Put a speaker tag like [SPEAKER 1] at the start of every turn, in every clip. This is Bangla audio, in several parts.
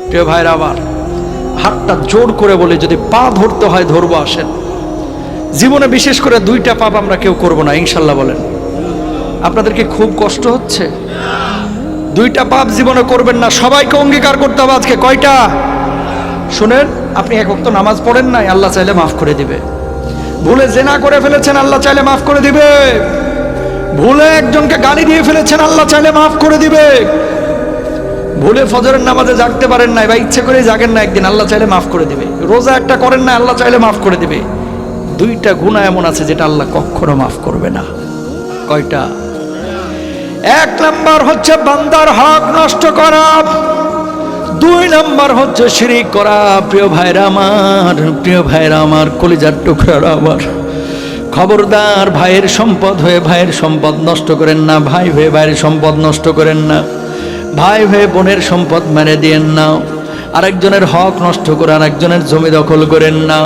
[SPEAKER 1] প্রিয় ভাইরা আমার, হাতটা জোর করে বলে যদি পা ধরতে হয় ধরবো, আসেন। জীবনে বিশেষ করে দুইটা পাপ আমরা কেউ করব না, ইনশাল্লাহ বলেন। আপনাদেরকে খুব কষ্ট হচ্ছে? দুইটা পাপ জীবনে করবেন না, সবাইকে অঙ্গীকার করতে হবে আজকে। কয়টা? শুনেন, আপনি এক ওয়াক্ত নামাজ পড়েন নাই, আল্লাহ চাইলে মাফ করে দিবে। ভুলে জেনা করে ফেলেছেন, আল্লাহ চাইলে মাফ করে দিবে। ভুলে একজনকে গালি দিয়ে ফেলেছেন, আল্লাহ চাইলে মাফ করে দিবে। ভুলে ফজরের নামাজে জাগতে পারেন নাই বা ইচ্ছে করে জাগেন না একদিন, আল্লাহ চাইলে মাফ করে দিবে। রোজা একটা করেন না, আল্লাহ চাইলে মাফ করে দিবে। দুইটা গুনাহ এমন আছে যেটা আল্লাহ কখনো মাফ করবে না। কয়টা? এক নাম্বার হচ্ছে বান্দার হক নষ্ট করা, দুই নাম্বার হচ্ছে শিরক করা। প্রিয় ভাইরা আমার, প্রিয় ভাইরা আমার, কলিজার টুকরারা আমার, খবরদার ভাইয়ের সম্পদ হয়ে ভাইয়ের সম্পদ নষ্ট করেন না, ভাই হয়ে ভাইয়ের সম্পদ নষ্ট করেন না, ভাই হয়ে বোনের সম্পদ মেরে দিয়েন না, আরেকজনের হক নষ্ট করে আরেকজনের জমি দখল করেন না।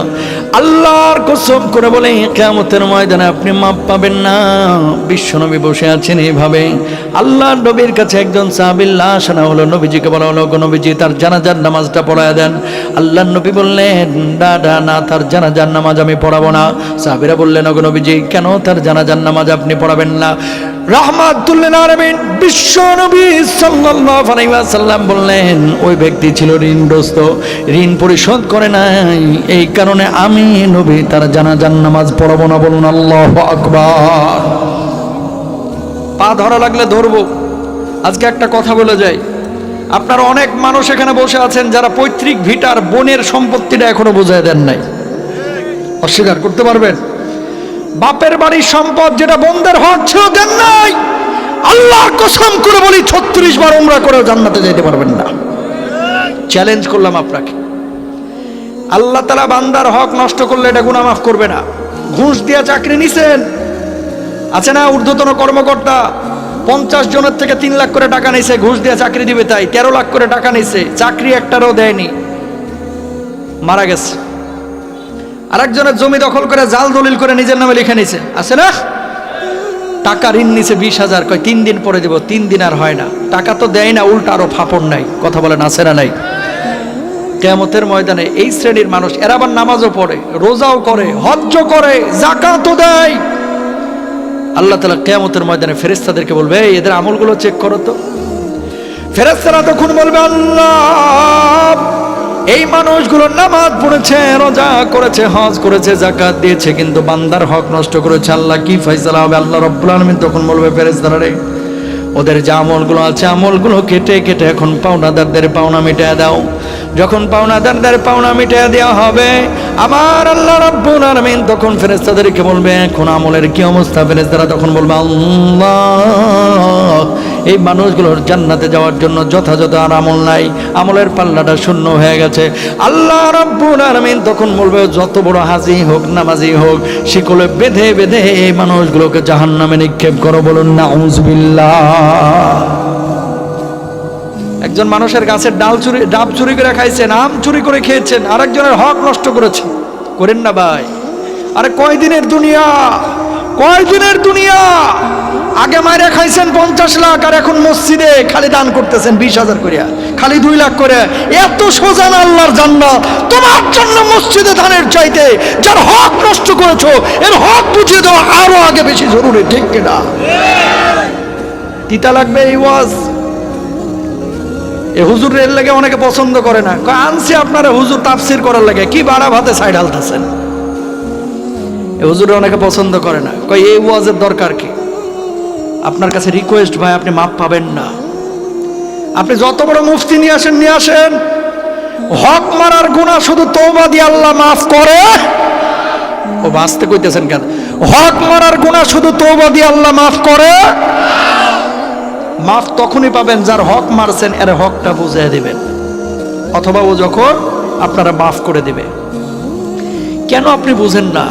[SPEAKER 1] আল্লাহর কসম করে বলে কিয়ামতের ময়দানে আপনি মাপ পাবেন না। বিশ্বনবী বসে আছেন এইভাবে, আল্লাহর নবীর কাছে একজন সাহাবীর লাশ আনা হলো। নবীজিকে বলা হলো, গো নবীজি তার জানাজার নামাজটা পড়ায় দেন। আল্লাহর নবী বললেন, না, তার জানাজার নামাজ আমি পড়াবো না। সাহাবীরা বললেন, গো নবীজি কেন তার জানাজার নামাজ আপনি পড়াবেন না? রাহমাতুল লিল আলামিন বিশ্বনবী সাল্লাল্লাহু আলাইহি ওয়াসাল্লাম বললেন, ওই ব্যক্তি ছিল ঋণগ্রস্ত, ঋণ পরিশোধ করে নাই, এই কারণে আমি নবী তার জানাজার নামাজ পড়াবো না। বলুন আল্লাহু আকবার। পা ধরা লাগলে ধরবো। আজকে একটা কথা বলে যাই, আপনারা অনেক মানুষ এখানে বসে আছেন যারা পৈতৃক ভিটার বোনের সম্পত্তিটা এখনো বুঝায় দেন নাই। অস্বীকার করতে পারবেন? বাপের বাড়ির সম্পদ যেটা বোনদের হক ছিল দেন নাই। আল্লাহর কসম করে বলি 36 বার উমরা করেও জান্নাতে যেতে পারবেন না। চ্যালেঞ্জ করলাম আপনাকে। আল্লাহ তাআলা বান্দার হক নষ্ট করলে এটা গুনাহ মাফ করবে না। ঘুষ দিয়ে চাকরি নিছেন, আছে না ঊর্ধ্বতন কর্মকর্তা 50 জনের থেকে 3 লাখ করে টাকা নিছে, ঘুষ দিয়ে চাকরি দিবে তাই 13 লাখ করে টাকা নিছে, চাকরি একটারও দেয়নি, মারা গেছে। আরেকজনের জমি দখল করে জাল দলিল করে নিজের নামে লিখে নিছে, আছে না? টাকা ঋণ নিছে 20,000, কয় 3 দিন পরে দেব, 3 দিন আর হয় না, টাকা তো দেয় না, উল্টা আরো ফাপড় নাই। কথা বলেন আছে না নাই? কিয়ামতের ময়দানে এই শ্রেণীর মানুষ, এরা আবার নামাজও পড়ে, রোজাও করে, হজ্জও করে, যাকাতও দেয়। আল্লাহ তাআলা কিয়ামতের ময়দানে ফেরেশতাদেরকে বলবে, এই এদের আমলগুলো চেক করো তো। ফেরেশতারা তখন বলবে, আল্লাহ এই মানুষগুলো নামাজ পড়েছে, রোজা করেছে, হজ করেছে, যাকাত দিয়েছে, কিন্তু বান্দার হক নষ্ট করেছে। আল্লাহ কি ফয়সালা হবে? আল্লাহ রাব্বুল আলামিন তখন বলবে, ফেরেশতারা রে, ওদের যে আমলগুলো আছে আমলগুলো কেটে কেটে এখন পাওনাদারদের পাওনা মিটিয়ে দাও। যখন পাওনাদারদের পাওনা মিটিয়ে দেওয়া হবে, আমার আল্লাহ রাব্বুল আলামিন তখন ফেরেশতাদেরকে বলবে, এখন আমলের কি অবস্থা? ফেরেশতারা তখন বলবে, আল্লাহ এই মানুষগুলোর জান্নাতে যাওয়ার জন্য যথাযথ আর আমল নাই, আমলের পাল্লাটা শূন্য হয়ে গেছে। আল্লাহ রাব্বুল আলামিন তখন বলবে, যত বড় হাজি হোক নামাজি হোক, শিকলে বেঁধে বেঁধে এই মানুষগুলোকে জাহান্নামে নিক্ষেপ করো। বলুন নাউযুবিল্লাহ। একজন মানুষের গাছের ডাব চুরি করে খাইছেন, আম চুরি করে খেয়েছেন, আরেকজনের হক নষ্ট করেছেন। করেন না ভাই? আরে কয়দিনের দুনিয়া, কয়দিনের দুনিয়া? আগে মাইরা খাইছেন 50 লাখ, আর এখন মসজিদে খালি দান করতেছেন 20,000 করে, খালি 2 লাখ করে। এত সোজা না আল্লাহর জান্নাত? তোমার জন্য মসজিদে দানের চাইতে যার হক নষ্ট করেছো এর হক বুঝিয়ে দেওয়া আরো আগে বেশি জরুরি, ঠিক কিনা? তিতা লাগবে এই ওয়াজ। এ হুজুর এর লাগে অনেকে পছন্দ করে না, আনছি আপনারা হুজুর তাফসির করার লাগে, কি বাড়া ভাতে সাইড হালতেছেন। এ হুজুরে অনেকে পছন্দ করে না, কয় এই ওয়াজের দরকার কি? আপনার কাছে রিকোয়েস্ট ভাই, আপনি মাপ পাবেন না। আপনি যত বড় মুফতি নিয়ে আসেন, হক মারার গুনাহ শুধু তওবা দিয়ে আল্লাহ মাফ করে। ও বাঁচতে কইতেছেন কেন? হক মারার গুনাহ শুধু তওবা দিয়ে আল্লাহ মাফ করে। মাফ তখনই পাবেন যার হক মারছেন এর হকটা বুঝিয়ে দিবেন, অথবা ও যখন আপনারা মাফ করে দিবে। কেন আপনি বুঝেন না?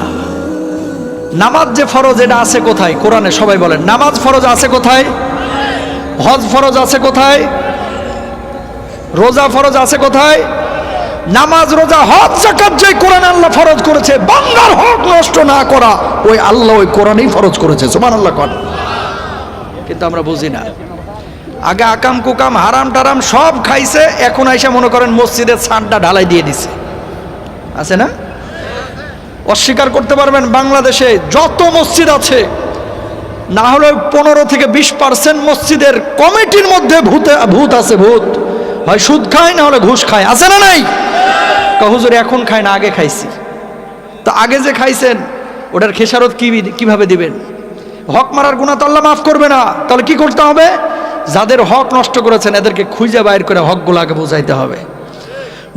[SPEAKER 1] নামাজ যে ফরজ, এটা আছে কোথায় কোরআনে? সবাই বলেন, নামাজ ফরজ আছে কোথায়? হজ ফরজ আছে কোথায়? রোজা ফরজ আছে কোথায়? নামাজ, রোজা, হজ, যাকাত যে কোরআন আল্লাহ ফরজ করেছে, বান্দার হক নষ্ট না করা, ওই আল্লাহ ওই কোরআনেই ফরজ করেছে। সুবহানাল্লাহ। কিন্তু আমরা বুঝি না। আগে আকাম কুকাম হারাম টারাম সব খাইছে, এখন আইসা মনে করেন মসজিদের ছাদটা ঢালাই দিয়ে দিছে, আছে না? অস্বীকার করতে পারবেন বাংলাদেশে যত মসজিদ আছে না হলে 15 থেকে 20% মসজিদের কমিটির মধ্যে ভূত আছে, ভূত হয় সুদ খায় না হলে ঘুষ খায়, আছে না নাই? হুজুর এখন খায় না, আগে খাইছি। তো আগে যে খাইছেন ওটার খেসারত কিভাবে দিবেন? হক মারার গুনাহ তো আল্লাহ মাফ করবে না। তাহলে কি করতে হবে? যাদের হক নষ্ট করেছেন এদেরকে খুঁজে বাইর করে হকগুলো আগে বোঝাইতে হবে।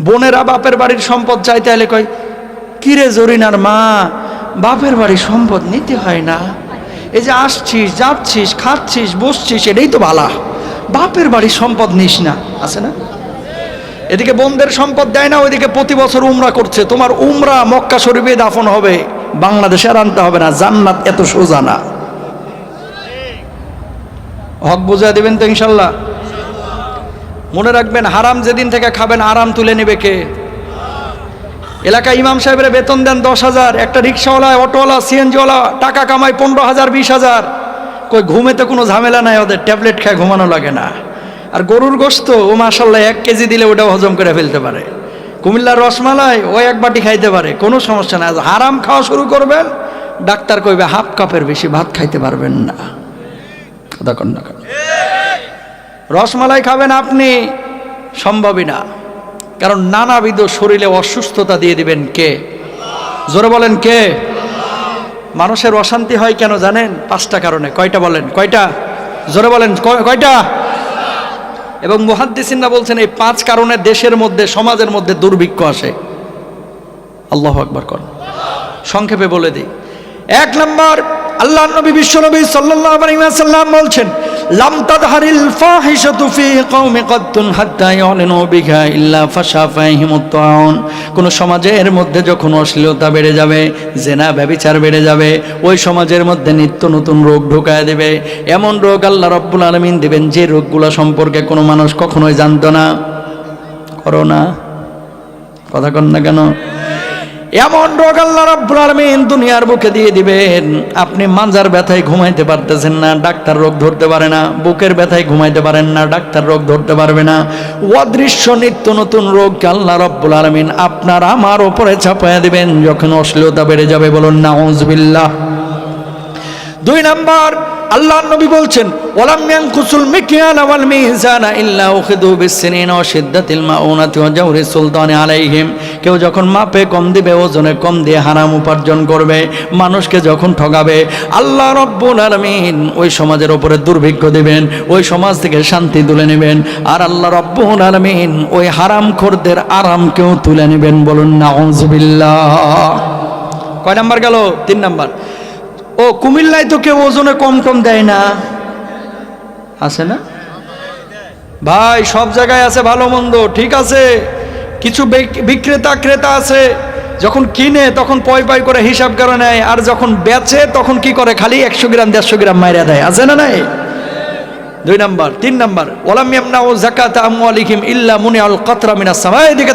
[SPEAKER 1] বোনেরা বাপের বাড়ির সম্পদ চাইতে হলে কয়, কিরে জরিনার মা, বাপের বাড়ির সম্পদ নিতে হয় না, এই যে আসছিস যাচ্ছিস খাচ্ছিস বসছিস এটাই তো ভালা, বাপের বাড়ির সম্পদ নিস না, আছে না? এদিকে বোনদের সম্পদ দেয় না, ওইদিকে প্রতি বছর উমরা করছে। তোমার উমরা মক্কা শরীফে দাফন হবে, বাংলাদেশে আর আনতে হবে না, জান্নাত এত সোজা না। হক বুঝা দিবেন তো ইনশাল্লাহ? মনে রাখবেন, হারাম যেদিন থেকে খাবেন আরাম তুলে নেবে কে? এলাকায় ইমাম সাহেবের বেতন দেন 10,000, একটা রিক্সাওয়ালা, অটোওয়ালা, সিএনজিওয়ালা টাকা কামায় 15,000 20,000। কই ঘুমেতে কোনো ঝামেলা নাই ওদের, ট্যাবলেট খায় ঘুমানো লাগে না। আর গরুর গোশত ও মাশাল্লাহ 1 কেজি দিলে ওটাও হজম করে ফেলতে পারে। কুমিল্লার রসমালাই ও 1 বাটি খাইতে পারে, কোনো সমস্যা নাই। হারাম খাওয়া শুরু করবেন, ডাক্তার কইবে হাফ কাপের বেশি ভাত খাইতে পারবেন না। কথা কন না, রসমালাই খাবেন আপনি, সম্ভবই না। কারণ নানাবিধ শরীরে অসুস্থতা দিয়ে দিবেন কে? জোরে বলেন কে? মানুষের অশান্তি হয় কেন জানেন? 5টা কারণে। কয়টা বলেন? কয়টা? জোরে বলেন কয়টা? এবং মুহাদ্দিসিনরা বলছেন এই 5 কারণে দেশের মধ্যে সমাজের মধ্যে দুর্ভিক্ষ আসে। আল্লাহু আকবার করেন। সংক্ষেপে বলে দিই। 1 নম্বর, আল্লাহর নবী বিশ্বনবী সাল্লাল্লাহু আলাইহি ওয়াসাল্লাম বলছেন, লাম তাদহারিল ফাহিশাতু ফি কওমি কাত্তুন হাত্তা ইয়ালিনু বিহা ইল্লা ফাশা ফাহিমুত তাউন। কোন সমাজের মধ্যে যখন অশ্লীলতা বেড়ে যাবে, জেনা ব্যভিচার বেড়ে যাবে, ওই সমাজের মধ্যে নিত্য নতুন রোগ ঢোকায় দেবে। এমন রোগ আল্লাহ রাব্বুল আলামিন দিবেন যে রোগগুলো সম্পর্কে কোনো মানুষ কখনোই জানতো না। করোনা, কথা কন না কেন? এমন রোগ আল্লাহ রাব্বুল আলামিন দুনিয়ার বুকে দিয়ে দিবেন, আপনি মাজার ব্যথায় ঘুমাইতে পারতেছেন না, ডাক্তার রোগ ধরতে পারে না। বুকের ব্যথায় ঘুমাইতে পারেন না, ডাক্তার রোগ ধরতে পারবে না। অদৃশ্য নিত্য নতুন রোগকে আল্লাহ রাব্বুল আলামিন আপনার আমার উপরে চাপায়া দিবেন যখন অশ্লীলতা বেড়ে যাবে। বলুন নাউযুবিল্লাহ। 2 নাম্বার, আল্লাহর নবী বলছেন, ওয়ালাম ইয়ানকুসুল মিকয়াল ওয়াল মিজানা ইল্লা উখিযু বিসসিনিনা ওয়া শিদ্দাতিল মাউনাতি ওয়া জাওরি সুলতানি আলাইহিম। কেউ যখন মাপে কম দিবে, ওজনে কম দিয়ে হারাম উপার্জন করবে, মানুষকে যখন ঠকাবে, আল্লাহ রাব্বুল আলামিন ওই সমাজের উপরে দুর্ভিক্ষ দিবেন, ওই সমাজ থেকে শান্তি তুলে নেবেন। আর আল্লাহ রাব্বুল আলামিন ওই হারামখোরদের আরামকেও তুলে নেবেন। বলুন নাউযুবিল্লাহ। কয় নাম্বার গেল? 3 নাম্বার। ও কুমিল্লায় তো কেউ ওজনে কম কম দেয় না, আছে না ভাই? সব জায়গায় আছে ভালো মন্দ, ঠিক আছে। কিছু বিক্রেতা ক্রেতা আছে, যখন কিনে তখন পয় পয় করে হিসাব করে নেয়, আর যখন বেচে তখন কি করে? খালি 100 গ্রাম 150 গ্রাম মাইরা দেয়, আছে না নাই? 2 নাম্বার। 3 নাম্বার, ওয়ালাম ইয়ামনাউ যাকাতা আমওয়ালিহিম ইল্লা মুনিআল কাতরা মিনাস সামা। এদিকে